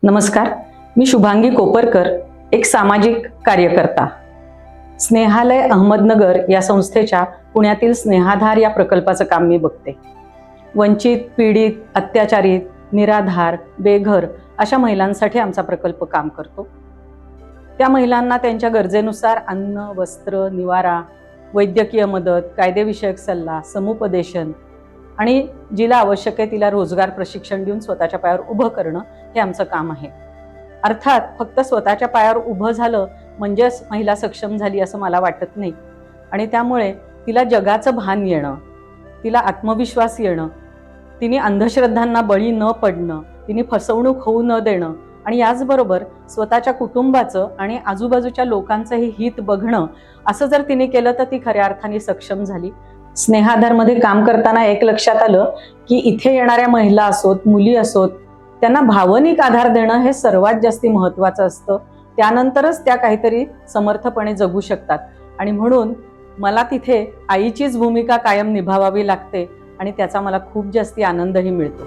नमस्कार, मी शुभांगी कोपरकर, एक सामाजिक कार्यकर्ता. स्नेहालय अहमदनगर या संस्थेच्या पुण्यातील स्नेहाधार या प्रकल्पाचं काम मी बघते. वंचित, पीडित, अत्याचारित, निराधार, बेघर अशा महिलांसाठी आमचा प्रकल्प काम करतो. त्या महिलांना त्यांच्या गरजेनुसार अन्न, वस्त्र, निवारा, वैद्यकीय मदत, कायदेविषयक सल्ला, समुपदेशन आणि जिला आवश्यक आहे तिला रोजगार प्रशिक्षण देऊन स्वतःच्या पायावर उभं करणं हे आमचं काम आहे. अर्थात फक्त स्वतःच्या पायावर उभं झालं म्हणजेच महिला सक्षम झाली असं मला वाटत नाही. आणि त्यामुळे तिला जगाचं भान येणं, तिला आत्मविश्वास येणं, तिने अंधश्रद्धांना बळी न पडणं, तिने फसवणूक होऊ न देणं आणि याचबरोबर स्वतःच्या कुटुंबाचं आणि आजूबाजूच्या लोकांचंही हित बघणं, असं जर तिने केलं तर ती खऱ्या अर्थाने सक्षम झाली. स्नेहाधारमध्ये काम करताना एक लक्षात आलं की इथे येणाऱ्या महिला असोत, मुली असोत, त्यांना भावनिक आधार देणं हे सर्वात जास्ती महत्त्वाचं असतं. त्यानंतरच त्या काहीतरी समर्थपणे जगू शकतात. आणि म्हणून मला तिथे आईचीच भूमिका कायम निभावावी लागते आणि त्याचा मला खूप जास्ती आनंदही मिळतो.